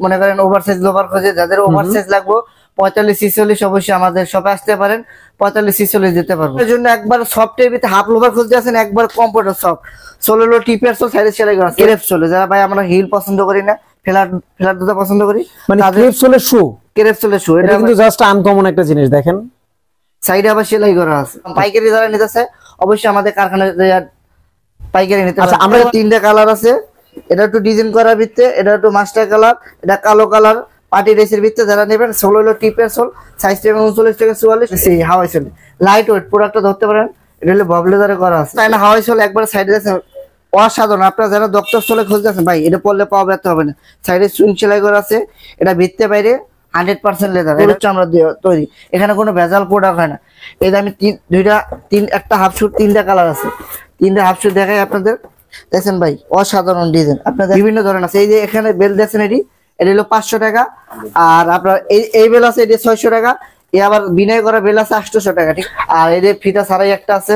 মনে করেন oversize lover খোঁজে, যাদের ওভারসাইজ লাগবে 45-46 অবশ্যই আমাদের শপে আসতে পারেন, 45-46 দিতে পারবো। এর জন্য একবার সফটের ভিতরে হাফ লোভার খুঁজতে আছেন, একবার কমফোর্টার সফট সোলো টিপের সোল সাইডে সেলাই করা ক্রেপ সোলে, যারা ভাই আমরা হিল পছন্দ করি না, ফ্ল্যাট জুতা পছন্দ করি, মানে ক্রেপ সোলের শু, ক্রেপ সোলের শু এটা কিন্তু জাস্ট আনকমন একটা জিনিস। দেখেন সাইডে আবার সেলাই করা আছে। পাইকারি যারা নিতে চায় অবশ্যই আমাদের কারখানায় পাইকারি নিতে পারে। আমরা 3টা কালার আছে, এটা একটু ডিজাইন করার ভিত্তিতে, এটা একটু মাস্টার কালার, এটা কালো কালার, পার্টি ড্রেসের ভিত্তিতে যারা নেবেন। সোল হলো টিপের সোল, সাইজ 39 থেকে 44, সেই হাওয়াই সোল লাইট ওয়েট প্রোডাক্টটা ধরতে পারেন। এটা হলো ববলেজারে করা আছে, তাই না হাওয়াই সোল একবার সাইডে আছে অসাধারণ। আপনারা যারা ডক্টর সোলে খুঁজতেছেন ভাই, এটা পরলে পাওয়া ব্যর্থ হবে না। সাইডে সুইং সেলাই করা আছে, এটা ভিত্তে বাইরে 100% লেদার, এটা হচ্ছে আমরা তৈরি, এখানে কোনো ভেজাল প্রোডাক্ট হয় না। এই যে আমি একটা হাফ শুট, 3টা কালার আছে, 3টা হাফ শুট দেখাই আপনাদের। দেখছেন ভাই অসাধারণ ডিজাইন, আপনাদের বিভিন্ন ধরনের আছে। এই যে এখানে বেল দেখছেন, এটা হলো 500 টাকা। আর আপনার এই বেল আছে, এটা 600 টাকা। এ আবার বিনয় করা বেল আছে 800 টাকা, ঠিক। আর এই যে ফিতা ছাড়াই একটা আছে,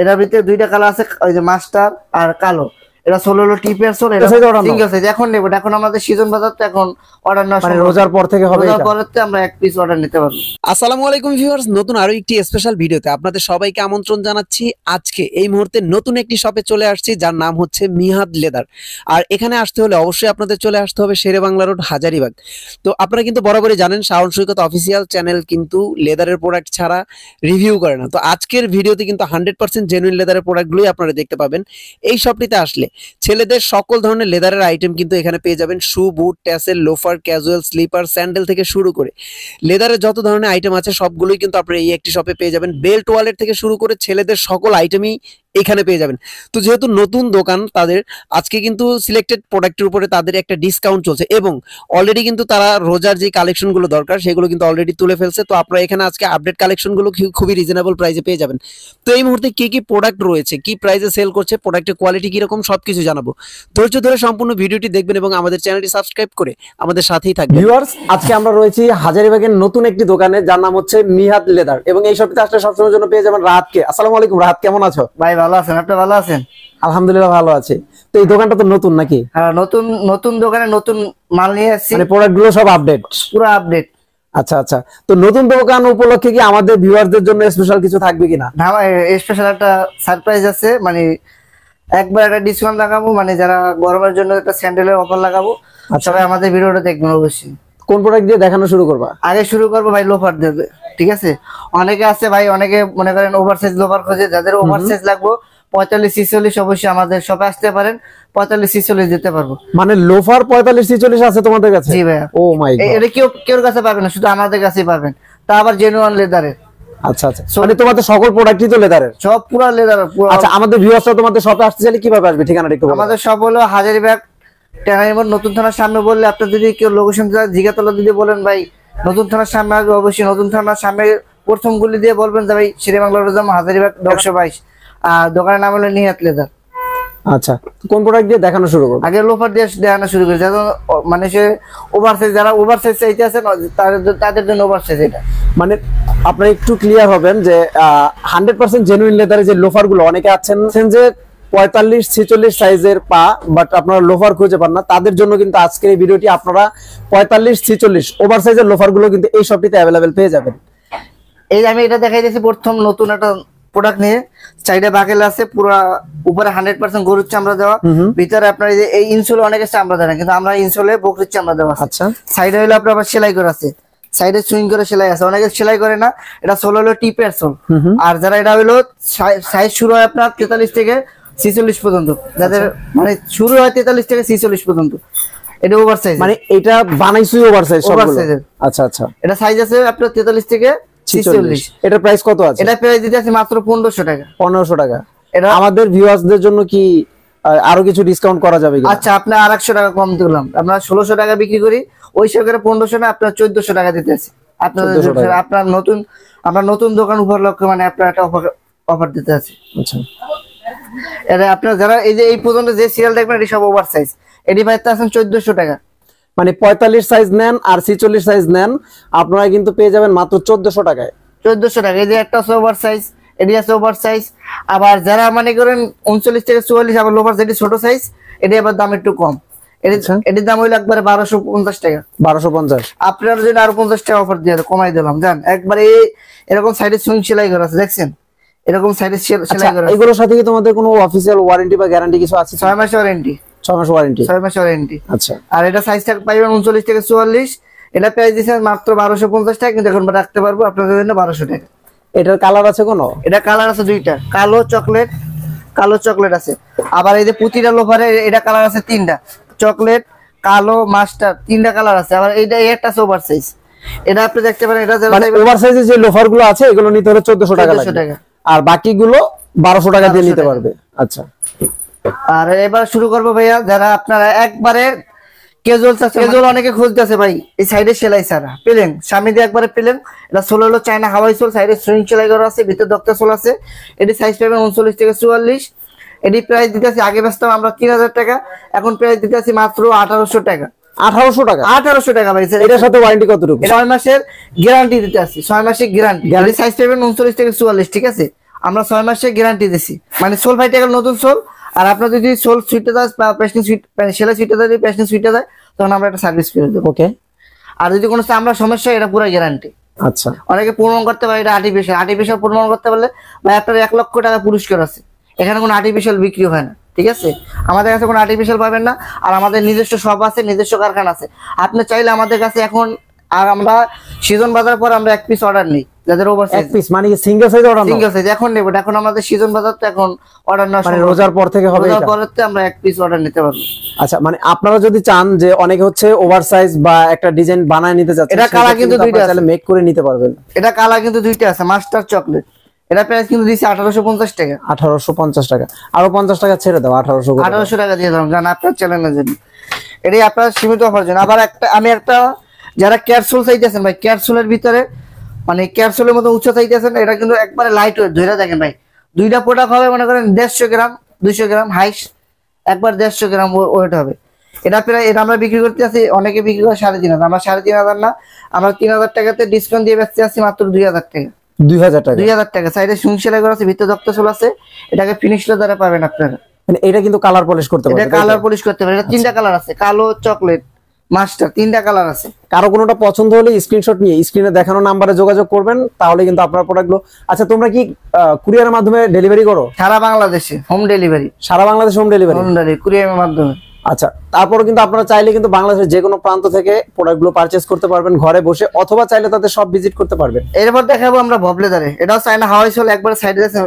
এটার ভিতরে 2টা কালার আছে, ওই যে মাস্টার আর কালো। এটা সোলো টিপের সোল, এটা সিঙ্গেল সাইজ। এখন নেব, এখন আমাদের সিজন বাজার, তো এখন অর্ডার না, মানে রোজার পর থেকে হবে, রোজার পরেতে আমরা এক পিস অর্ডার নিতে পারবো। আসসালামু আলাইকুম ভিউয়ার্স, নতুন আরো একটি স্পেশাল ভিডিওতে আপনাদের সবাইকে আমন্ত্রণ জানাচ্ছি। আজকে এই মুহূর্তে নতুন একটি শপে চলে আসছি, যার নাম হচ্ছে মিহাদ লেদার। আর এখানে আসতে হলে অবশ্যই আপনাদের চলে আসতে হবে শেরে বাংলা রোড, হাজারীবাগ। তো আপনারা কিন্তু বরাবরই জানেন শাওন সৈকত অফিসিয়াল চ্যানেল কিন্তু লেদারের প্রোডাক্ট ছাড়া রিভিউ করে না। তো আজকের ভিডিওতে কিন্তু 100% জেনুইন লেদারের প্রোডাক্টগুলোই আপনারা দেখতে পাবেন। এই শপটিতে আসলে ছেলেদের সকল ধরনের লেদারের আইটেম কিন্তু এখানে পেয়ে যাবেন। Shoe, boot, tassel, loafer, casual, slipper, sandal থেকে শুরু করে লেদারের যত ধরনের আইটেম আছে সবগুলোই কিন্তু আপনারা এই একটি শপে পেয়ে যাবেন। বেল্ট, ওয়ালেট থেকে শুরু করে ছেলেদের সকল আইটেমই এখানে পেয়ে যাবেন। তো যেহেতু নতুন দোকান, তাদের আজকে কিন্তু সিলেক্টেড প্রোডাক্টের উপরে তাদের একটা ডিসকাউন্ট চলছে, এবং অলরেডি কিন্তু তারা রোজার যে কালেকশনগুলো দরকার সেগুলো কিন্তু অলরেডি তুলে ফেলছে। তো আপনারা এখানে আজকে আপডেট কালেকশনগুলো খুবই রিজনেবল প্রাইসে পেয়ে যাবেন। তো এই মুহূর্তে কি কি প্রোডাক্ট রয়েছে, কি প্রাইসে সেল করছে, প্রোডাক্টের কোয়ালিটি কিরকম, সবকিছু জানাবো। ধৈর্য ধরে সম্পূর্ণ ভিডিওটি দেখবেন এবং আমাদের চ্যানেলটি সাবস্ক্রাইব করে আমাদের সাথেই থাকবেন। ভিউয়ার্স, আজকে আমরা রয়েছি হাজারীবাগের নতুন একটি দোকানে, যার নাম হচ্ছে মিহাদ লেদার, এবং এই শপটিতে আসলে সবসময়ের জন্য পেয়ে যাবেন রাহাতকে। আসসালামু আলাইকুম রাহাত, কেমন আছো? ভাই ভালো আছেন, আপনি ভালো আছেন? আলহামদুলিল্লাহ ভালো আছে। তো এই দোকানটা তো নতুন নাকি? হ্যাঁ, নতুন দোকানে নতুন মাল নিয়ে আসছি, মানে প্রোডাক্ট গুলো সব আপডেট, পুরো আপডেট। আচ্ছা আচ্ছা। তো নতুন দোকান উপলক্ষে কি আমাদের ভিউয়ারদের জন্য স্পেশাল কিছু থাকবে কিনা? না ভাই, স্পেশাল একটা সারপ্রাইজ আছে, মানে একবার একটা ডিসকাউন্ট লাগাবো, মানে যারা গরমের জন্য একটা স্যান্ডেলের অফার লাগাবো। সবাই আমাদের ভিডিওটা দেখবেন অবশ্যই। কোন প্রোডাক্ট দিয়ে দেখানো শুরু করবা? আগে শুরু করবো ভাই লোফার দেবে, ঠিক আছে। অনেকে আছে ভাই, অনেকে মনে করেন ওভারসাইজ লোফার খোঁজে, যাদের ওভারসাইজ লাগবে 45-46 অবশ্যই আমাদের শপে আসতে পারেন, 45-46 দিতে পারবো। মানে লোফার 45-46 আছে তোমাদের কাছে? জি ভাইয়া। ও মাই গড, এটা কেউ কাছে পাবেন না, শুধু আমাদের কাছেই পাবেন, তা আবার জেনুইন লেদারের। আচ্ছা আচ্ছা, মানে তোমাদের সকল প্রোডাক্টই তো লেদারের? সব পুরো লেদার। আচ্ছা, আমাদের ভিউয়ার্সরা তোমাদের শপে আসতে চাইলে কিভাবে আসবে, ঠিকানাটা একটু বলো। আমাদের শপ হলো হাজারীবাগ টেনারিমোড় নতুন থানার সামনে। বললে আপনার যদি কেউ লোকেশন জিজ্ঞাতলা যদি বলেন ভাই নতুন থানার সামনে আসবে, অবশ্যই নতুন থানার সামনে প্রথম গুলি দিয়ে বলবেন যে ভাই শেরে বাংলা রোড, হাজারীবাগ 122। আর দোকানের নাম হলো মিহাদ লেদার। আচ্ছা, কোন প্রোডাক্ট দিয়ে দেখানো শুরু করব? আগে লোফার দিয়ে দেখানো শুরু করি, যেন মানে সে ওভারসাইজ, যারা ওভারসাইজ চাইতে আছে তাদের জন্য ওভারসাইজ। এটা মানে আপনারা একটু ক্লিয়ার হবেন যে 100% জেনুইন লেদারের যে লোফার গুলো, অনেকে আছেন যে 45-46 সাইজের পা, বাট আপনারা লোফার খুঁজে পান না, তাদের জন্য কিন্তু আজকের এই ভিডিওটি। আপনারা 45-46 ওভার সাইজের লোফার গুলো কিন্তু এই শপটিতে অ্যাভেলেবেল পেয়ে যাবেন। এই আমি এটা দেখাই দিয়েছি প্রথম নতুন একটা প্রোডাক্ট নিয়ে। সাইডে বাকেল আছে, পুরো উপরে 100% গরুর চামড়া দেওয়া, ভিতরে আপনার এই ইনসোলে অনেকে চামড়া দেয় না, কিন্তু আমরা ইনসোলে বকরির চামড়া দেওয়া। আচ্ছা, সাইডে হলো আপনার আবার সেলাই করা আছে, সাইডে সুইং করে সেলাই আছে, অনেকে সেলাই করে না। এটা সোল হলো টিপের সোল। আর যারা এটা হলো সাইজ শুরু হয় আপনার 43 থেকে 46 পর্যন্ত, যাদের মানে শুরু হয় 43 থেকে 46 পর্যন্ত। এটা ওভার সাইজ, মানে এটা বানাইছই ওভার সাইজ সবগুলো। আচ্ছা আচ্ছা, এটা সাইজ আছে আপনার 43 থেকে 46। এটা প্রাইস কত আছে? এটা প্রাইস দিতে আছে মাত্র 1500 টাকা। 1500 টাকা। এটা আমাদের ভিউয়ার্সদের জন্য কি আরো কিছু ডিসকাউন্ট করা যাবে কি? আচ্ছা, আপনি 800 টাকা কম দিলাম, আমরা 1600 টাকা বিক্রি করি, ওই সরকারে 1500 না, আপনার 1400 টাকা দিতে আছে। আপনার নতুন দোকান উপলক্ষে মানে আপনার একটা অফার দিতে আছে। আচ্ছা, এটা আপনার যারা এই যে এই পর্যন্ত যে সিরিয়াল দেখবেন এটি সব ওভার সাইজ, এটি পাইতে আছেন 1400 টাকা। মানে 45 সাইজ নেন আর 46 সাইজ নেন, আপনারা কিন্তু পেয়ে যাবেন মাত্র 1400 টাকায়। 1400 টাকা। এই যে একটা ওভার সাইজ, এটি আছে ওভার সাইজ। আবার যারা মনে করেন 39 থেকে 44, আবার লোভার যেটি ছোট সাইজ, এটি আবার দাম একটু কম। এটির দাম হইলো একবারে 1250 টাকা। 1250। আপনার জন্য আরো 50 টাকা অফার দিয়ে কমাই দিলাম জান। একবারে এরকম সাইডে সুইং সেলাই করা আছে দেখছেন, এরকম সাইডে সেলাই করা আছে। এগুলোর সাথে কি তোমাদের কোনো অফিসিয়াল ওয়ারেন্টি বা গ্যারান্টি কিছু আছে? 6 মাসের ওয়ারেন্টি। 6 মাস ওয়ারেন্টি। 6 মাসের ওয়ারেন্টি। আচ্ছা। আর এটা সাইজটা পাইবেন 39 থেকে 44। এটা প্রাইস দিয়েছে মাত্র 1250 টাকা, কিন্তু এখন রাখতে পারবো আপনাদের জন্য 1200 টাকা। এটার কালার আছে কোনো? এটা কালার আছে দুইটা, কালো চকলেট আছে। আবার এই যে প্রতিটা লোফারে এটা কালার আছে তিনটা, চকলেট, কালো, মাস্টার, তিনটা কালার আছে। আবার এইটা একটা আছে ওভার সাইজ, এটা আপনি দেখতে পারেন। এটা মানে ওভার সাইজের যে লোফার গুলো আছে এগুলো নিতে হলে 1400 টাকা লাগবে, আর বাকিগুলো 1200 টাকা দিয়ে নিতে পারবে। আচ্ছা। আর এবার শুরু করবো ভাইয়া, যারা আপনারা একবারে ক্যাজুয়াল অনেকে খুঁজতেছে ভাই, এই সাইডে সেলাই ছাড়া পেলেন, সামনে দিয়ে একবারে পেলেন। এটা সোল হলো চায়না হাওয়াই সোল, সাইডে সুইং সেলাই করা আছে, ভিতরে দক্তা সোল আছে। এটি সাইজ পাবেন 39 থেকে 44। এটি প্রাইস দিতেছি, আগে বেচতাম আমরা 3000 টাকা, এখন প্রাইস দিতেছি মাত্র 1800 টাকা। 1800 টাকা? 1800 টাকা ভাই। এটার সাথে ওয়ারেন্টি কতটুকু? 6 মাসের গ্যারান্টি দিতে আসি, 6 মাসের গ্যারান্টি। এটি সাইজ পাবেন 39 থেকে 44, ঠিক আছে? আমরা 6 মাসের গ্যারান্টি দিছি, মানে সোল ফাইটে গেল নতুন সোল। আর আপনার যদি সোল সুইটে যায় বা পেশনি সুইট সেলাই সুইটে যায়, যদি পেশনি সুইটে যায় তখন আমরা একটা সার্ভিস করে দেবো। ওকে। আর যদি কোনো আমরা সমস্যা, এটা পুরো গ্যারান্টি। আচ্ছা। অনেকে প্রমাণ করতে পারে এটা আর্টিফিশিয়াল প্রমাণ করতে পারলে ভাই আপনার 1 লক্ষ টাকা পুরস্কার আছে। এখানে কোনো আর্টিফিশিয়াল বিক্রি হয় না, ঠিক আছে? আমাদের কাছে কোনো আর্টিফিশিয়াল পাবেন না। আর আমাদের নিজস্ব শপ আছে, নিজস্ব কারখানা আছে। আপনি চাইলে আমাদের কাছে এখন, আর আমরা সিজন বাজার পর আমরা 1 পিস অর্ডার নিই, যাদের ওভার সাইজ। 1 পিস মানে single size order? Single size এখন নেব, এখন আমাদের সিজন বাজার তো এখন অর্ডার না, মানে রোজার পর থেকে হবে। রোজার পরেতে আমরা 1 পিস অর্ডার নিতে পারবো। আচ্ছা, মানে আপনারা যদি চান যে অনেকে হচ্ছে ওভার সাইজ বা একটা ডিজাইন বানায় নিতে যাচ্ছে, এটা কালার কিন্তু দুইটা আছে, তাহলে মেক করে নিতে পারবেন। এটা কালার কিন্তু দুইটা আছে, মাস্টার চকলেট। এটা প্রাইস কিন্তু দিছি 1850 টাকা। 1850 টাকা। আরো 50 টাকা ছেড়ে দাও, 1800 টাকা দিয়ে দাম, জান আপনার চ্যানেলের জন্য। এটাই আপনার সীমিত অফার জন্য। আবার আমি একটা, যারা ক্যাপসুল চাইতেছেন ভাই, ক্যাপসুলের ভিতরে মানে ক্যাপসুলের মতো উচ্চ চাইতেছেন, এটা কিন্তু একবারে লাইট ওয়েট। ধরে দেখেন ভাই, দুইটা প্রোডাক্ট হবে মনে করেন 150 গ্রাম, 200 গ্রাম হাইস, একবার 150 গ্রাম ওয়েট হবে। এটা প্রায়, এটা আমরা বিক্রি করতে আছি, অনেকে বিক্রি করে 3500। আমরা 3500 না, আমরা 3000 টাকাতে ডিসকাউন্ট দিয়ে বেচতে আছি মাত্র 2000 টাকা। 2000 টাকা? 2000 টাকা। সাইডে সুইং সেলাই করা আছে, ভিতরে দক্তা সোল আছে। এটাকে ফিনিশ লেদারে পাবেন আপনারা। মানে এটা কিন্তু কালার পলিশ করতে পারবেন? এটা কালার পলিশ করতে পারবেন। এটা তিনটা কালার আছে, কালো, চকলেট, মাস্টার, তিনটা কালার আছে। কারো কোনোটা পছন্দ হলে স্ক্রিনশট নিয়ে স্ক্রিনে দেখানো নাম্বারে যোগাযোগ করবেন, তাহলে কিন্তু আপনার প্রোডাক্টগুলো। আচ্ছা, তোমরা কি কুরিয়ারের মাধ্যমে ডেলিভারি করো? সারা বাংলাদেশে হোম ডেলিভারি। সারা বাংলাদেশে হোম ডেলিভারি? হোম ডেলিভারি কুরিয়ারের মাধ্যমে। আচ্ছা, তারপরে কিন্তু আপনারা চাইলে কিন্তু বাংলাদেশের যে কোনো প্রান্ত থেকে প্রোডাক্টগুলো পারচেজ করতে পারবেন ঘরে বসে, অথবা চাইলে তাদের সব ভিজিট করতে পারবেন। এরপর দেখাবো আমরা ভবলেদারে। এটাও চায়না হাওয়াই সোল, একবার সাইডে আছে,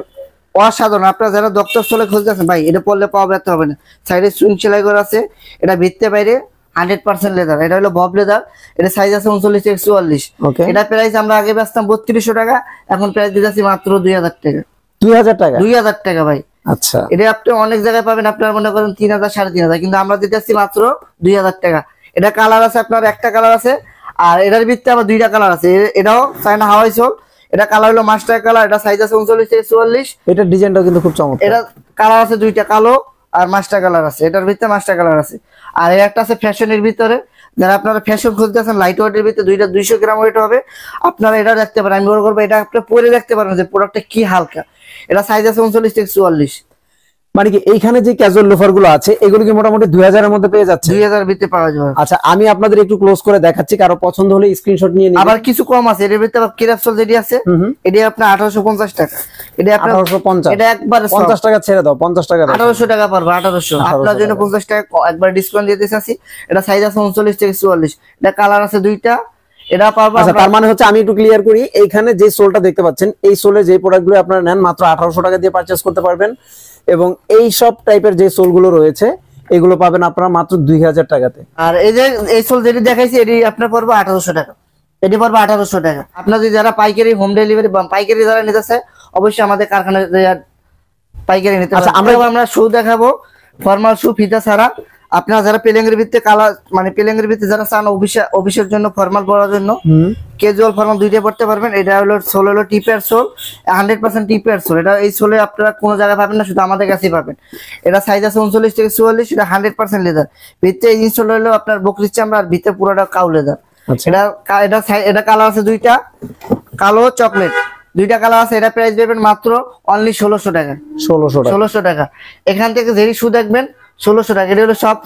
অসাধারণ। আপনারা যারা ডক্টর সোলে খুঁজতেছেন ভাই, এটা পড়লে পাওয়া ব্যর্থ হবে না। সাইডে সুইং সেলাই করা আছে, এটা ভিতরে বাইরে 100% লেদার। এটা হলো বব লেদার। এটা সাইজ আছে 39 থেকে 44। এটা প্রাইস আমরা আগে বেচতাম 3200 টাকা, এখন প্রাইস দিতেছি মাত্র 2000 টাকা। 2000 টাকা? 2000 টাকা ভাই। আচ্ছা। এটা আপনি অনেক জায়গায় পাবেন, আপনার মনে করেন 3000, 3500, কিন্তু আমরা দিতেছি মাত্র 2000 টাকা। এটা কালার আছে আপনার, একটা কালার আছে। আর এটার ভিতরে আবার দুইটা কালার আছে। এটাও চায়না হাওয়াই সোল। এটা কালার হলো মাস্টার কালার। এটা সাইজ আছে 39 থেকে 44। এটার ডিজাইনটাও কিন্তু খুব চমৎকার। এটা কালার আছে দুইটা, কালো আর মাস্টার কালার আছে। এটার ভিতরে মাস্টার কালার আছে। আর একটা আছে ফ্যাশনের ভিতরে, যারা আপনারা ফ্যাশন খুঁজতেছেন, লাইট ওয়েটের ভিতরে, দুইটা 200 গ্রাম ওয়েট হবে। আপনারা এটা দেখতে পারেন, আমি বড় করবো, এটা আপনি পরে দেখতে পারেন যে প্রোডাক্টটা কি হালকা। এটা সাইজ আছে 39 থেকে 44। মানে কি এইখানে যে ক্যাজুয়াল লোফার গুলো আছে এগুলো কি মোটামুটি 2000 এর মধ্যে পেয়ে যাচ্ছে? 2000 ভিতরে পাওয়া যাবে। আচ্ছা, আমি আপনাদের একটু ক্লোজ করে দেখাচ্ছি, কারো পছন্দ হলে স্ক্রিনশট নিয়ে নিন। আবার কিছু কম আছে এর ভিতরে, আবার ক্যাপসুল যেটি আছে, এটি আপনার 1850 টাকা। এটা আপনার 1850? এটা একবার 50 টাকা ছেড়ে দাও, 50 টাকা 1800 টাকা পারবে। 1800 আপনার জন্য 50 টাকা একবার ডিসকাউন্ট দিয়ে দিতেছি। এটা সাইজ আছে 39 থেকে 44। এটা কালার আছে দুইটা, এটা পারবে। আচ্ছা, তার মানে হচ্ছে আমি একটু ক্লিয়ার করি, এইখানে যে সোলটা দেখতে পাচ্ছেন, এই সোলে যে প্রোডাক্টগুলো আপনারা নেন মাত্র 1800 টাকা দিয়ে পারচেজ করতে পারবেন, এবং এই সব টাইপের যে সোলগুলো রয়েছে এগুলো পাবেন আপনারা মাত্র 2000 টাকাতে। আর এই যে এই সোল যেটি দেখাইছি, এটি আপনার পড়বে 1800 টাকা। এটি পড়বে 1800 টাকা। আপনাদের যারা পাইকারি হোম ডেলিভারি বা পাইকারি যারা নিতে চায়, অবশ্যই আমাদের কারখানায় পাইকারি নিতে পারবেন। আমরা শু দেখাবো, ফর্মাল শু ফিতা ছাড়া। আপনারা যারা পেলেঙ্গের ভিত্তিতে কালার, মানে পেলেঙ্গের ভিত্তিতে যারা চান অফিসের জন্য ফর্মাল পরার জন্য, ক্যাজুয়াল ফর্মাল দুইটা পড়তে পারবেন। এটা হলো সোল, হলো টিপের সোল, 100% টিপের সোল। এটা এই সোলে আপনারা কোনো জায়গায় পাবেন না, শুধু আমাদের কাছেই পাবেন। এটা সাইজ আছে 39 থেকে 44। এটা 100% লেদার। ভিতরে এই জিনিসটা হলো আপনার বকরির চামড়া, আর ভিতরে পুরোটা কাউ লেদার। এটা কালার আছে দুইটা, কালো, চকলেট, দুইটা কালার আছে। এটা প্রাইস পাবেন মাত্র অনলি 1600 টাকা। 1600 টাকা। এখান থেকে যেই শু দেখবেন 1600 টাকা। এটা হলো সব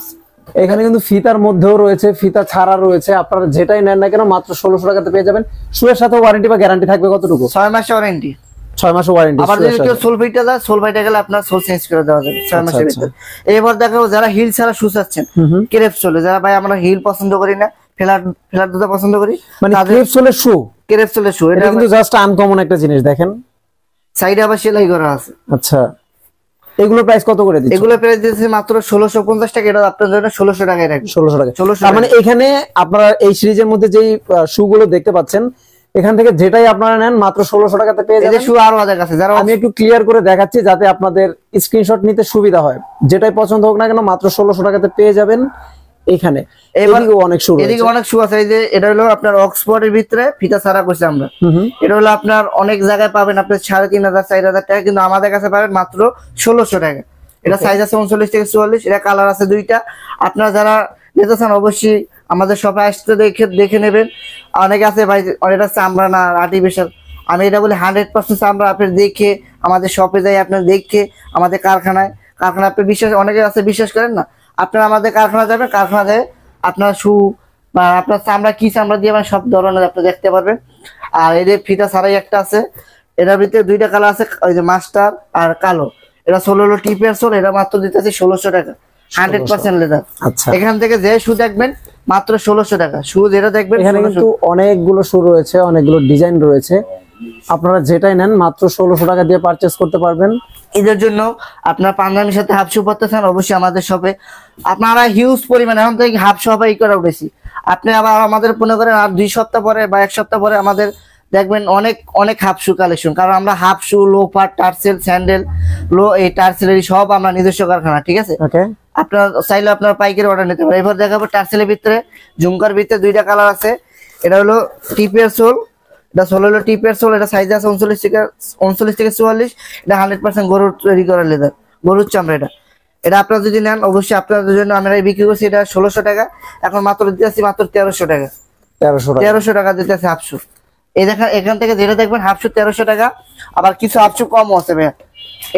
এখানে কিন্তু ফিতার মধ্যেও রয়েছে, ফিতা ছাড়া রয়েছে, আপনারা যেটাই নেন না কেন মাত্র 1600 টাকাতে পেয়ে যাবেন। শুয়ের সাথে ওয়ারেন্টি বা গ্যারান্টি থাকবে কতটুকু? 6 মাসের ওয়ারেন্টি। 6 মাসের ওয়ারেন্টি। আবার যদি কেউ সোল ফাইটে যায়, সোল ফাইটে গেলে আপনার সোল চেঞ্জ করে দেওয়া যাবে 6 মাসের ভিতরে। এবার দেখো যারা হিল ছাড়া শু চাচ্ছেন, ক্রেপ সোলে, যারা ভাই আমরা হিল পছন্দ করি না, ফ্ল্যাট জুতা পছন্দ করি, মানে ক্রেপ সোলের শু, ক্রেপ সোলের শু, এটা কিন্তু জাস্ট আনকমন একটা জিনিস। দেখেন সাইডে আবার সেলাই করা আছে। আচ্ছা, এগুলো প্রাইস কত করে দিচ্ছেন? এগুলো প্রাইস দিয়েছে মাত্র 1650 টাকা। এটা আপনার জন্য 1600 টাকায় রাখবে। 1600 টাকা। 1600 তার মানে এখানে আপনারা এই সিরিজের মধ্যে যেই শু গুলো দেখতে পাচ্ছেন, এখান থেকে যেটাই আপনারা নেন মাত্র 1600 টাকাতে পেয়ে যাবেন। শু আরো আমাদের কাছে, যারা আমি একটু ক্লিয়ার করে দেখাচ্ছি যাতে আপনাদের স্ক্রিনশট নিতে সুবিধা হয়। যেটাই পছন্দ হোক না কেন মাত্র 1600 টাকাতে পেয়ে যাবেন এখানে। এদিকে অনেক শু, এদিকে অনেক শু আছে। এই যে এটা হলো আপনার অক্সফোর্ডের ভিতরে ফিতা ছাড়া করছে আমরা। এটা হলো আপনার অনেক জায়গায় পাবেন আপনি 3500 4000 টাকা, কিন্তু আমাদের কাছে পাবেন মাত্র 1600 টাকা। এটা সাইজ আছে 39 থেকে 44। এটা কালার আছে দুইটা। আপনারা যারা নিতে চান অবশ্যই আমাদের শপে আসতে দেখে নেবেন। অনেকে আছে ভাই এটা চামড়া না আর্টিফিশিয়াল, আমি এটা বলি 100% চামড়া। আপনি দেখে আমাদের শপে যাই, আপনার দেখে আমাদের কারখানায় আপনি বিশ্বাস, অনেকে আছে বিশ্বাস করেন না, আপনারা আমাদের কারখানা যাবেন, কারখানা যায় আপনার শু বা আপনার চামড়া কি চামড়া দিয়ে সব ধরনের আপনি দেখতে পারবেন। আর এই যে ফিতা ছাড়াই একটা আছে, এটার ভিতরে দুইটা কালার আছে, ওই যে মাস্টার আর কালো। এটা 16 টিপের সোল, এটা মাত্র দিতেছে 1600 টাকা, 100% লেদার। আচ্ছা, এখান থেকে যে শু দেখবেন মাত্র 1600 টাকা। শু যেটা দেখবেন, এখানে কিন্তু অনেকগুলো শু রয়েছে, অনেকগুলো ডিজাইন রয়েছে। আপনারা যেটাই নেন মাত্র 1600 টাকা দিয়ে পারচেজ করতে পারবেন। এদের জন্য আপনার পাঞ্জাবির সাথে হাফ শু পড়তে চান অবশ্যই আমাদের শপে। আপনারা হিউজ পরিমাণে এখন থেকে হাফ শু ই করা উঠেছি। আপনি আবার আমাদের মনে করেন আর 2 সপ্তাহ পরে বা 1 সপ্তাহ পরে আমাদের দেখবেন অনেক হাফ শু কালেকশন। কারণ আমরা হাফ শু, লোফার, টার্সেল, স্যান্ডেল, এই টার্সেলের সব আমরা নিজস্ব কারখানা, ঠিক আছে। আপনার চাইলে আপনার পাইকারি অর্ডার নিতে পারেন। এবার দেখাবো টার্সেলের ভিতরে, ঝুমকার ভিতরে দুইটা কালার আছে। এটা হলো টিপের সোল, এটা 16 টিপের সোল। এটা সাইজ আছে 39 থেকে 44। এটা 100% গরুর তৈরি করা লেদার, গরুর চামড়া। এটা আপনারা যদি নেন অবশ্যই আপনাদের জন্য আমরা বিক্রি করছি এটা 1600 টাকা। এখন মাত্র দিতে আসছি মাত্র 1300 টাকা। 1300 টাকা দিতে আসছি হাফ শু। এই দেখেন এখান থেকে যেটা দেখবেন হাফ শু 1300 টাকা। আবার কিছু হাফ শু কমও আছে ভাইয়া।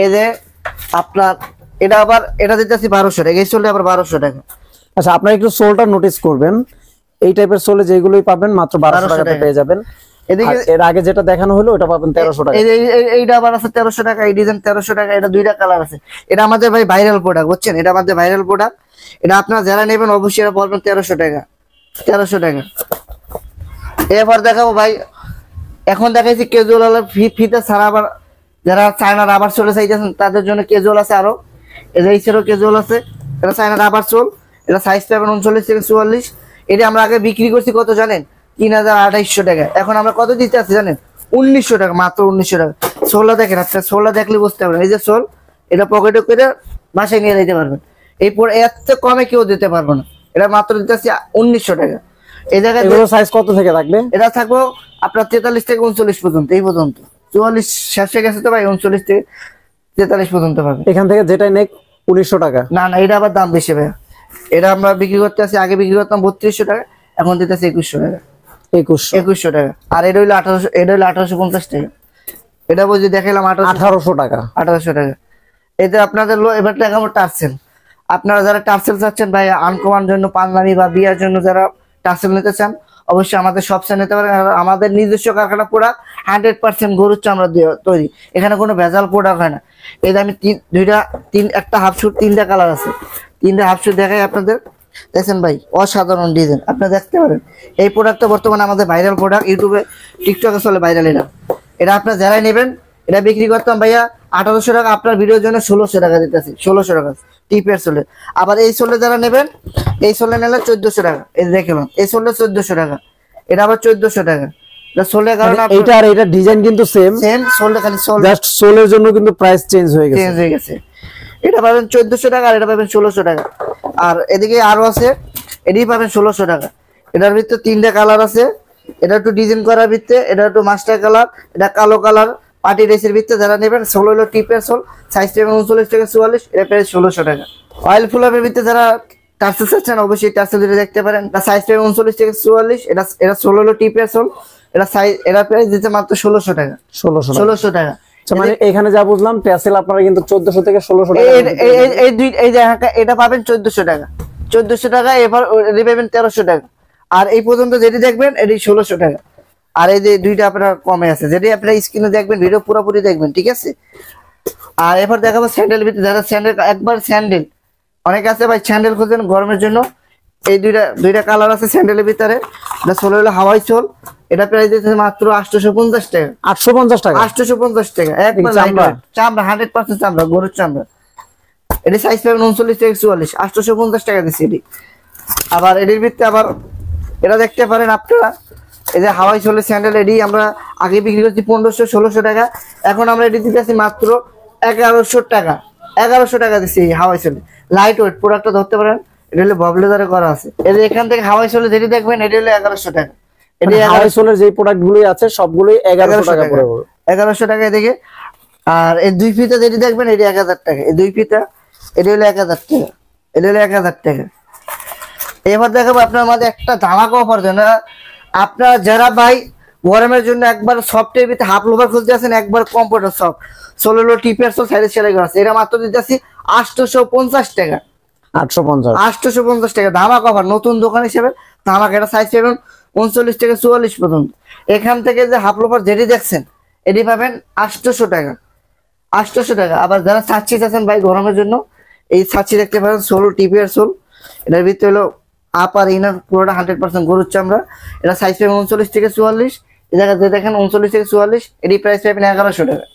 এই যে আপনার এটা আবার এটা দিতে আসছি 1200 টাকা। এই সোলটা আবার 1200 টাকা। আচ্ছা, আপনারা একটু সোলটা নোটিস করবেন, এই টাইপের সোলে যেগুলোই পাবেন মাত্র 1200 টাকাতে পেয়ে যাবেন। এদিকে এর আগে যেটা দেখানো হলো ওটা পাবেন 1300 টাকা। এইটা আবার আছে 1300 টাকা। এই ডিজাইন 1300 টাকা। এটা দুইটা কালার আছে। এটা আমাদের ভাই ভাইরাল প্রোডাক্ট, বুঝছেন, এটা আমাদের ভাইরাল প্রোডাক্ট। এটা আপনারা যারা নেবেন অবশ্যই এটা বলবেন 1300 টাকা, 1300 টাকা। এবার দেখাবো ভাই, এখন দেখাইছি ক্যাজুয়াল ফিতে ছাড়া। আবার যারা চায়না রাবার চলে চাইতেছেন তাদের জন্য ক্যাজুয়াল আছে আরো। এই সেরও ক্যাজুয়াল আছে। এটা চায়না রাবার সোল। এটা সাইজ পাবেন 39 থেকে 44। এটা আমরা আগে বিক্রি করছি কত জানেন? 3200 টাকা। এখন আমরা কত দিতে আছি জানেন? 1900 টাকা, মাত্র 1900 টাকা। সোলটা দেখেন, আপনার সোলটা দেখলে বুঝতে পারবেন। এই যে সোল, এটা পকেটে করে বাসায় নিয়ে যেতে পারবেন। এরপর এত কমে কেউ দিতে পারবো না। এটা মাত্র দিতে আছি 1900 টাকা। এই জায়গায় সাইজ কত থেকে থাকবে? এটা থাকবো আপনার 43 থেকে 39 পর্যন্ত। এই পর্যন্ত 44 শেষে গেছে তো ভাই, 39 থেকে 43 পর্যন্ত পাবে। এখান থেকে যেটাই নেক 1900 টাকা। না না, এটা আবার দাম বেশি ভাই। এটা আমরা বিক্রি করতে আছি, আগে বিক্রি করতাম 3200 টাকা, এখন দিতেছি 2100 টাকা। 2100 টাকা। আর এটা হইলো 1800, এটা হইলো 1850 টাকা। এটা বুঝি দেখাইলাম 1800 টাকা। 1800 টাকা। এতে আপনাদের এবার দেখাবো টার্সেল। আপনারা যারা টার্সেল চাচ্ছেন ভাই আনকমান জন্য, পাঞ্জাবি বা বিয়ার জন্য যারা টার্সেল নিতে চান অবশ্যই আমাদের সবসময় নিতে পারেন। আমাদের নিজস্ব কারখানা প্রোডাক্ট, 100% গরুর চামড়া দিয়ে তৈরি। এখানে কোনো ভেজাল প্রোডাক্ট হয় না। এই যে আমি একটা হাফ শুট, 3টা কালার আছে। 3টা হাফ শুট দেখাই আপনাদের। দেখছেন ভাই, অসাধারণ ডিজাইন, আপনি দেখতে পারেন। এই প্রোডাক্টটা বর্তমানে আমাদের ভাইরাল প্রোডাক্ট, ইউটিউবে টিকটকে চলে ভাইরাল। এটা আপনার যারাই নেবেন, এটা বিক্রি করতাম ভাইয়া 1800 টাকা। আপনার ভিডিওর জন্য 1600 টাকা দিতেছি, 1600 টাকা টিপের সোলে। আবার এই সোলে যারা নেবেন, এই সোলে নিলে 1400 টাকা। এই দেখলাম এই সোলে 1400 টাকা। এটা আবার 1400 টাকা। সোলের কারণে এইটা আর এটা ডিজাইন কিন্তু সেম, সোলটা খালি সোল, জাস্ট সোলের জন্য কিন্তু প্রাইস চেঞ্জ হয়ে গেছে। এটা পাবেন 1400 টাকা, আর এটা পাবেন 1600 টাকা। আর এদিকে আরো আছে, এটাই পাবেন 1600 টাকা। এটার ভিতরে 3টা কালার আছে। এটা একটু ডিজাইন করার ভিতরে, এটা একটু মাস্টার কালার, এটা কালো কালার। পার্টি ড্রেসের ভিতরে যারা নেবেন, 16 টিপের সোল, সাইজ পাবেন 39 থেকে 44। এটা প্রাইস 1600 টাকা। অয়েল ফুলাপের ভিতরে যারা টার্সেল চাচ্ছেন অবশ্যই টার্সেল দেখতে পারেন। এটা সাইজ পাবেন 39 থেকে 44। এটা 16 টিপের সোল। এটা প্রাইস দিতে মাত্র 1600 টাকা। 1600 টাকা। মানে এখানে যা বুঝলাম টার্সেল আপনারা কিন্তু 1400 থেকে 1600 টাকা। এই এটা পাবেন 1400 টাকা। 1400 টাকা, এবার এটি পাবেন 1300 টাকা। আর এই পর্যন্ত যেটি দেখবেন এটি 1600 টাকা। আর এই যে দুইটা আপনার কমে আছে, যেটি আপনারা স্ক্রিনে দেখবেন, ভিডিও পুরোপুরি দেখবেন, ঠিক আছে। আর এবার দেখাবো স্যান্ডেল ভিতরে, যারা স্যান্ডেল একবার স্যান্ডেল, অনেকে আছে ভাই স্যান্ডেল খোঁজেন গরমের জন্য, এই দুইটা কালার আছে স্যান্ডেলের ভিতরে। এটা সোল হলো হাওয়াই সোল, এটা প্রাইস দিতেছে মাত্র 850 টাকা। 850 টাকা, 850 টাকা, একবার চামড়া, 100% চামড়া, গরুর চামড়া। এটি সাইজ পাবেন 39 থেকে 44, 850 টাকা দিচ্ছি এটি। আবার এটির ভিতরে আবার এটা দেখতে পারেন আপনারা, এই যে হাওয়াই সোলের স্যান্ডেল, এটি আমরা আগে বিক্রি করছি 1500-1600 টাকা, এখন আমরা এটি দিতেছি মাত্র 1100 টাকা। 1100 টাকা দিচ্ছি এই হাওয়াই সোলে, লাইট ওয়েট প্রোডাক্টটা ধরতে পারেন। এটা হলো ববলেজারে করা আছে। এই যে এখান থেকে হাওয়াই সোলে যেটি দেখবেন এটি হলো 1100 টাকা। এটি হাওয়াই সোলের যে প্রোডাক্টগুলো আছে সবগুলোই 1100 টাকা পড়ে। 1100 টাকা এদিকে। আর এই দুই ফিতা যেটি দেখবেন এটি 1000 টাকা। এই দুই ফিতা এটি হলো 1000 টাকা, এটি হলো 1000 টাকা। এবার দেখাবো আপনার মাঝে একটা ধামাকা অফার দেন আপনারা যারা ভাই গরমের জন্য একবার সফটের ভিতরে হাফ লোভার খুঁজতে আছেন, একবার কম্পিউটার সফট সোলো টিপের সব সাইডে সেলাই করা আছে, এটা মাত্র দিতেছি 850 টাকা। 850 টাকা ধামাকা অফার, নতুন দোকান হিসেবে ধামাকা। এটা সাইজ পাবেন 39 থেকে 44 পর্যন্ত। এখান থেকে যে হাফ লোভার যেটি দেখছেন এটি পাবেন 800 টাকা, 800 টাকা। আবার যারা ছাচ্ছি আছেন ভাই গরমের জন্য, এই ছাচ্ছি দেখতে পারেন সোলো টিপের সোল, এটার ভিতরে হলো আপ আর ইনার পুরোটা 100% গরুর চামড়া। এটা সাইজ পাবেন 39 থেকে 44, এই জায়গাতে দেখেন 39 থেকে 44, এটি প্রাইস পাবেন 1100 টাকা।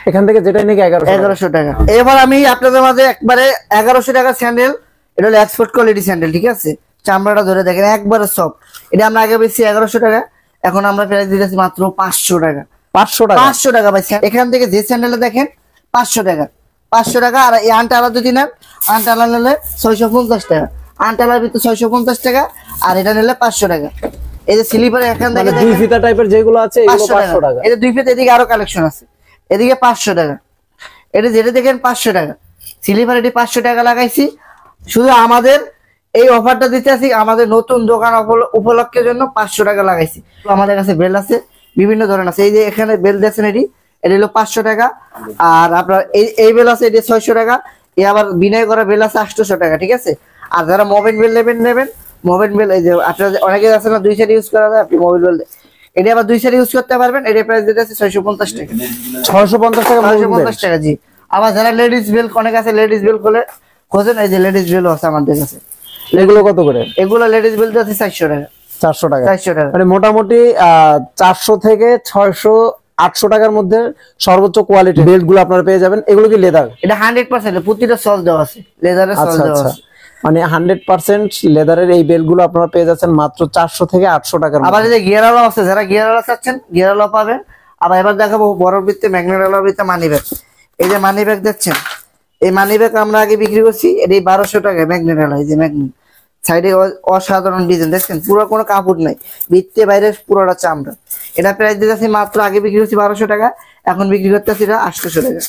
এখান থেকে যেটাই নাকি 1100 টাকা। এবার আমি আপনাদের মাঝে একবারে 1100 টাকা স্যান্ডেল, এটা হলো এক্সপোর্ট কোয়ালিটি স্যান্ডেল, ঠিক আছে। চামড়াটা ধরে দেখেন একবারে সফট, এটা আমরা আগে বেশি 1100 টাকা, এখন আমরা প্রাইস দিতেছি মাত্র 500 টাকা। 500 টাকা ভাই। এখান থেকে যে স্যান্ডেলটা দেখেন 500 টাকা, 500 টাকা। আর এই আনটালা যদি নেন, আনটালা নিলে 650 টাকা, আনটালার ভিতরে 650 টাকা, আর এটা নিলে 500 টাকা। এই যে স্লিপার এখান থেকে দুই ফিতা টাইপের যেগুলো আছে এগুলো 500 টাকা। এই যে দুই ফিতা, এদিকে আরো কালেকশন আছে, এদিকে 500 টাকা। এটা যেটা দেখেন 500 টাকা স্লিপার, এটি 500 টাকা লাগাইছি। শুধু আমাদের এই অফারটা দিতে আছি আমাদের নতুন দোকান উপলক্ষের জন্য 500 টাকা লাগাইছি। আমাদের কাছে বেল আছে বিভিন্ন ধরনের আছে, এই যে এখানে বেল দেখছেন এটি হলো 500 টাকা। আর আপনার এই বেল আছে এটি 600 টাকা। এই আবার বিনয় করা বেল আছে 800 টাকা, ঠিক আছে। আর যারা মোবাইল বেল নেবেন মোবাইল বেল, এই যে আপনার অনেকে আছে না 2 সাইড ইউজ করা যায়, আপনি মোবাইল বেল এটা আবার 2 সাইড ইউজ করতে পারবেন। এর প্রাইস দিতে আছে 650 টাকা। 650 টাকা, 650 টাকা জি। আবার যারা লেডিস বেল, অনেক আছে লেডিস বেল খোঁজেন, এই যে লেডিস বেলও আছে আমাদের কাছে। এগুলো কত করে? এগুলো লেডিস বেল আছে 400 টাকা। 400 টাকা, 400 টাকা। মানে মোটামুটি 400 থেকে 600 800 টাকার মধ্যে সর্বোচ্চ কোয়ালিটি বেল্ট গুলো আপনারা পেয়ে যাবেন। এগুলো কি লেদার? এটা 100% প্রতিটা সল দেওয়া আছে, লেদারের সল দেওয়া আছে। মানে 100% লেদারের এই বেল্ট গুলো আপনারা পেয়ে যাচ্ছেন মাত্র 400 থেকে 800 টাকার মধ্যে। আবার এই যে গিয়ারওয়ালা আছে, যারা গিয়ারওয়ালা চাচ্ছেন গিয়ারওয়ালা পাবেন। আবার এবার দেখাবো বড় বৃত্তে ম্যাগনেটওয়ালা বৃত্তে মানি ব্যাগ। এই যে মানি ব্যাগ দেখছেন, এই মানি ব্যাগ আমরা আগে বিক্রি করছি এটি 1200 টাকা ম্যাগনেটওয়ালা। এই যে ম্যাগনেট সাইডে অসাধারণ ডিজাইন দেখছেন, পুরো কোনো কাপড় নাই, ভিতরে বাইরে পুরোটা চামড়া। এটা প্রাইস দিতেছি মাত্র আগে বিক্রি করছি 1200 টাকা, এখন বিক্রি করতেছি এটা 800 টাকা।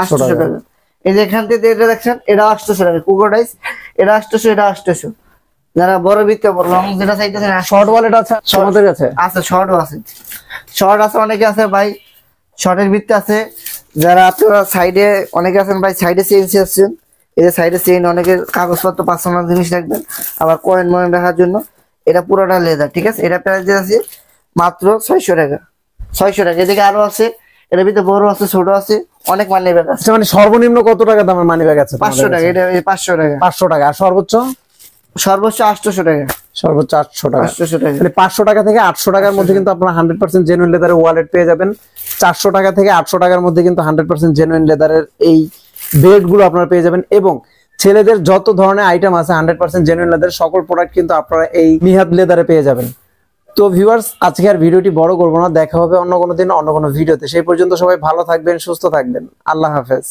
800 টাকা। এই যে এখান থেকে এটা দেখছেন এটা 800 টাকা কুকোডাইস, এটা 800, এটা 800। যারা বড় বৃত্তে লং যেটা চাইতেছেন, শর্ট ওয়ালেট আছে আমাদের কাছে, আছে শর্টও আছে, শর্ট আছে অনেকে আছে ভাই, শর্টের বৃত্তে আছে। যারা আপনারা সাইডে অনেকে আছেন ভাই সাইডে চেইন আছেন, এই যে সাইডে চেইন, অনেকের কাগজপত্র পার্সোনাল জিনিস রাখবেন, আবার কয়েন ময়েন রাখার জন্য। এটা পুরোটা লেদার, ঠিক আছে। এটা প্রাইস আছে মাত্র 600 টাকা। 600 টাকা। এদিকে আরো আছে, এর ভিতরে বড় আছে ছোট আছে, অনেক মানি ব্যাগ আছে। মানে সর্বনিম্ন কত টাকা দামের মানি ব্যাগ আছে? 500 টাকা। এটা 500 টাকা। 500 টাকা। আর সর্বোচ্চ 800 টাকা। সর্বোচ্চ 800 টাকা। 800 টাকা। মানে 500 টাকা থেকে 800 টাকার মধ্যে কিন্তু আপনারা 100% জেনুইন লেদারের ওয়ালেট পেয়ে যাবেন। 400 টাকা থেকে 800 টাকার মধ্যে কিন্তু 100% জেনুইন লেদারের এই বেল্ট গুলো আপনারা পেয়ে যাবেন। এবং ছেলেদের যত ধরনের আইটেম আছে 100% জেনুইন লেদারের সকল প্রোডাক্ট কিন্তু আপনারা এই মিহাদ লেদারে পেয়ে যাবেন। তো ভিউয়ার্স, আজকে আর ভিডিওটি বড় করবো না, দেখা হবে অন্য কোনো দিন অন্য কোনো ভিডিওতে। সেই পর্যন্ত সবাই ভালো থাকবেন, সুস্থ থাকবেন। আল্লাহ হাফেজ।